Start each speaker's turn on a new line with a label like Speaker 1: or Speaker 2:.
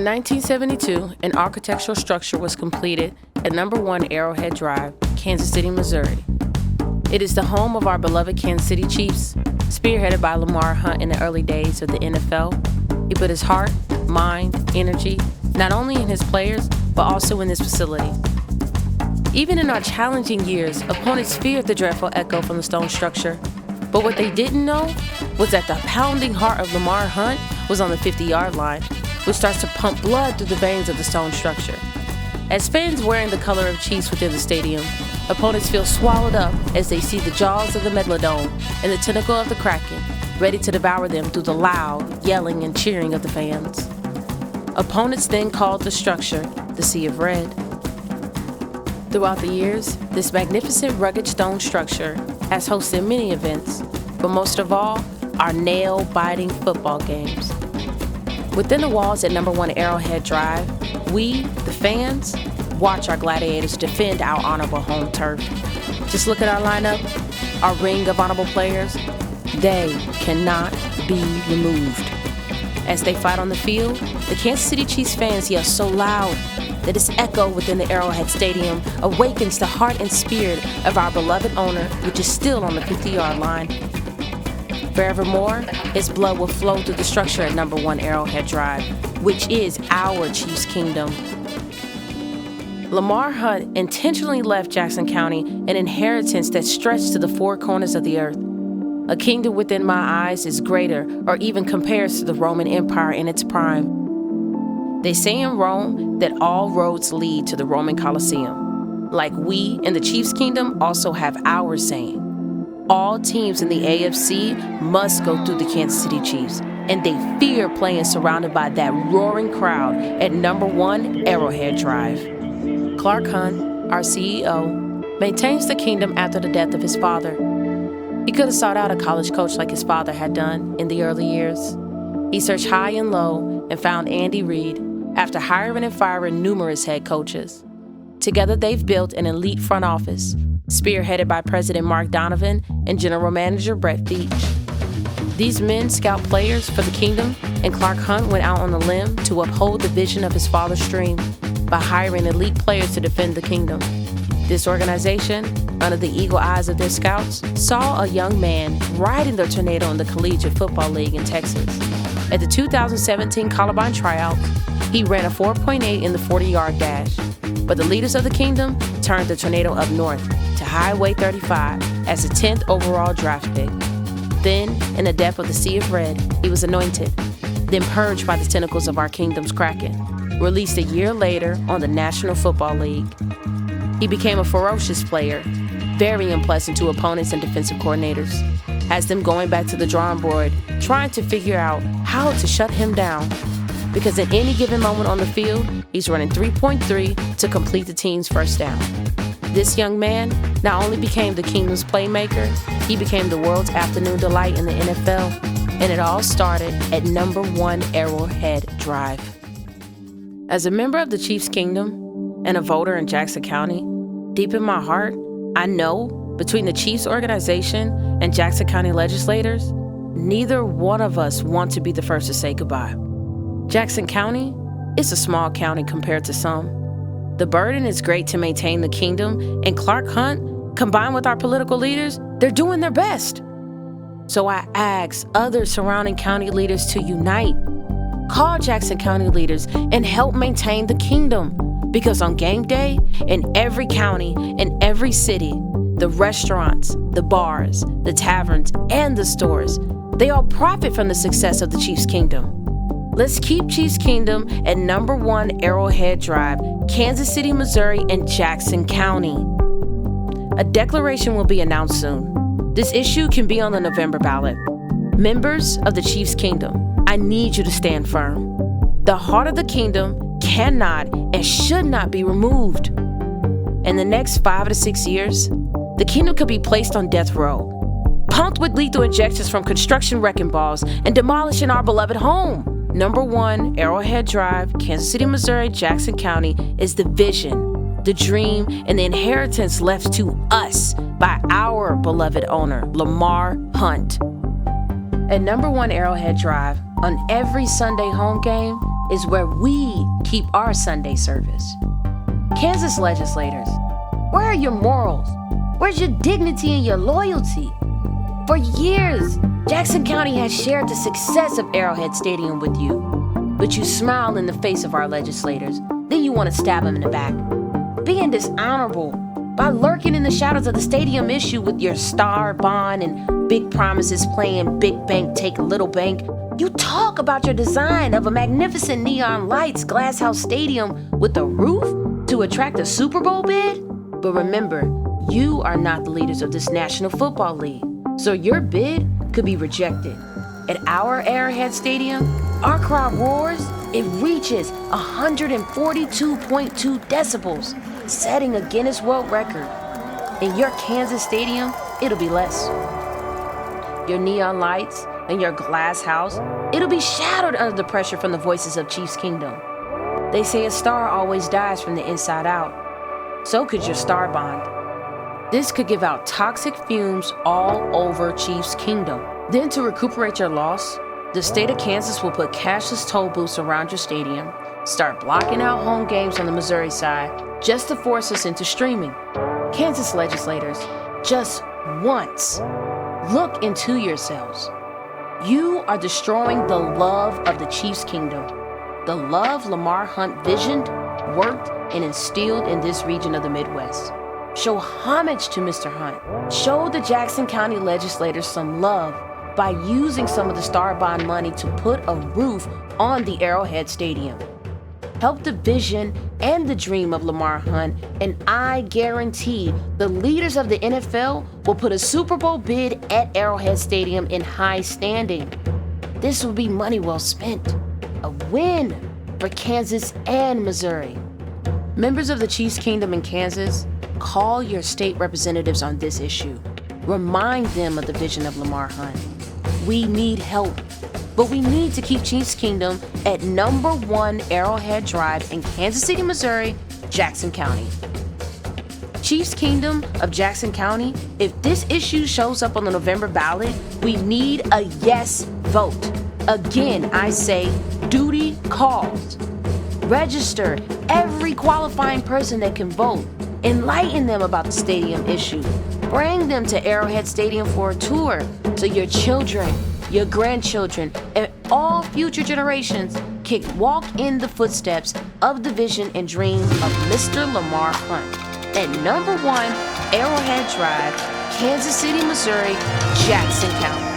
Speaker 1: In 1972, an architectural structure was completed at number 1 Arrowhead Drive, Kansas City, Missouri. It is the home of our beloved Kansas City Chiefs, spearheaded by Lamar Hunt in the early days of the NFL. He put his heart, mind, energy, not only in his players, but also in this facility. Even in our challenging years, opponents feared the dreadful echo from the stone structure. But what they didn't know was that the pounding heart of Lamar Hunt was on the 50-yard line, which starts to pump blood through the veins of the stone structure. As fans wearing the color of Chiefs within the stadium, opponents feel swallowed up as they see the jaws of the Megalodon and the tentacle of the Kraken, ready to devour them through the loud yelling and cheering of the fans. Opponents then called the structure the Sea of Red. Throughout the years, this magnificent rugged stone structure has hosted many events, but most of all, our nail-biting football games. Within the walls at number 1 Arrowhead Drive, we, the fans, watch our gladiators defend our honorable home turf. Just look at our lineup, our ring of honorable players. They cannot be removed. As they fight on the field, the Kansas City Chiefs fans yell so loud that its echo within the Arrowhead Stadium awakens the heart and spirit of our beloved owner, which is still on the 50-yard line. Forevermore, its blood will flow through the structure at number 1 Arrowhead Drive, which is our Chiefs Kingdom. Lamar Hunt intentionally left Jackson County an inheritance that stretched to the four corners of the earth. A kingdom within my eyes is greater or even compares to the Roman Empire in its prime. They say in Rome that all roads lead to the Roman Colosseum. Like we in the Chiefs Kingdom also have our saying. All teams in the AFC must go through the Kansas City Chiefs, and they fear playing surrounded by that roaring crowd at number 1 Arrowhead Drive. Clark Hunt, our CEO, maintains the kingdom after the death of his father. He could have sought out a college coach like his father had done in the early years. He searched high and low and found Andy Reid after hiring and firing numerous head coaches. Together they've built an elite front office, spearheaded by President Mark Donovan and General Manager Brett Veach. These men scout players for the kingdom, and Clark Hunt went out on a limb to uphold the vision of his father's dream by hiring elite players to defend the kingdom. This organization, under the eagle eyes of their scouts, saw a young man riding the tornado in the Collegiate Football League in Texas. At the 2017 Columbine tryout, he ran a 4.8 in the 40-yard dash. But the leaders of the kingdom turned the tornado up north to Highway 35 as the 10th overall draft pick. Then, in the depth of the Sea of Red, he was anointed, then purged by the tentacles of our kingdom's Kraken, released a year later on the National Football League. He became a ferocious player, very unpleasant to opponents and defensive coordinators, has them going back to the drawing board, trying to figure out how to shut him down. Because at any given moment on the field, he's running 3.3 to complete the team's first down. This young man not only became the kingdom's playmaker, he became the world's afternoon delight in the NFL, and it all started at number 1 Arrowhead Drive. As a member of the Chiefs Kingdom and a voter in Jackson County, deep in my heart, I know between the Chiefs organization and Jackson County legislators, neither one of us want to be the first to say goodbye. Jackson County is a small county compared to some. The burden is great to maintain the kingdom, and Clark Hunt, combined with our political leaders, they're doing their best. So I ask other surrounding county leaders to unite. Call Jackson County leaders and help maintain the kingdom. Because on game day, in every county, in every city, the restaurants, the bars, the taverns, and the stores, they all profit from the success of the Chiefs Kingdom. Let's keep Chiefs Kingdom at number 1 Arrowhead Drive, Kansas City, Missouri, and Jackson County. A declaration will be announced soon. This issue can be on the November ballot. Members of the Chiefs Kingdom, I need you to stand firm. The heart of the kingdom cannot and should not be removed. In the next 5 to 6 years, the kingdom could be placed on death row, pumped with lethal injections from construction wrecking balls, and demolishing our beloved home. Number 1 Arrowhead Drive, Kansas City, Missouri, Jackson County is the vision, the dream, and the inheritance left to us by our beloved owner, Lamar Hunt. At number 1 Arrowhead Drive, on every Sunday home game, is where we keep our Sunday service. Kansas legislators, where are your morals? Where's your dignity and your loyalty? For years, Jackson County has shared the success of Arrowhead Stadium with you. But you smile in the face of our legislators, then you want to stab them in the back. Being dishonorable by lurking in the shadows of the stadium issue with your star bond and big promises playing big bank take little bank. You talk about your design of a magnificent neon lights glasshouse stadium with a roof to attract a Super Bowl bid. But remember, you are not the leaders of this National Football League, so your bid could be rejected. At our Arrowhead Stadium, our crowd roars. It reaches 142.2 decibels, setting a Guinness World Record. In your Kansas Stadium, it'll be less. Your neon lights and your glass house, it'll be shattered under the pressure from the voices of Chiefs Kingdom. They say a star always dies from the inside out. So could your star bond. This could give out toxic fumes all over Chiefs Kingdom. Then to recuperate your loss, the state of Kansas will put cashless toll booths around your stadium, start blocking out home games on the Missouri side, just to force us into streaming. Kansas legislators, just once, look into yourselves. You are destroying the love of the Chiefs Kingdom, the love Lamar Hunt visioned, worked, and instilled in this region of the Midwest. Show homage to Mr. Hunt. Show the Jackson County legislators some love by using some of the Star Bond money to put a roof on the Arrowhead Stadium. Help the vision and the dream of Lamar Hunt, and I guarantee the leaders of the NFL will put a Super Bowl bid at Arrowhead Stadium in high standing. This will be money well spent. A win for Kansas and Missouri. Members of the Chiefs Kingdom in Kansas, call your state representatives on this issue. Remind them of the vision of Lamar Hunt. We need help, but we need to keep Chiefs Kingdom at #1 Arrowhead Drive in Kansas City, Missouri, Jackson County. Chiefs Kingdom of Jackson County, if this issue shows up on the November ballot, we need a yes vote. Again, I say, duty calls. Register every qualifying person that can vote. Enlighten them about the stadium issue. Bring them to Arrowhead Stadium for a tour so your children, your grandchildren, and all future generations can walk in the footsteps of the vision and dream of Mr. Lamar Hunt at #1 Arrowhead Drive, Kansas City, Missouri, Jackson County.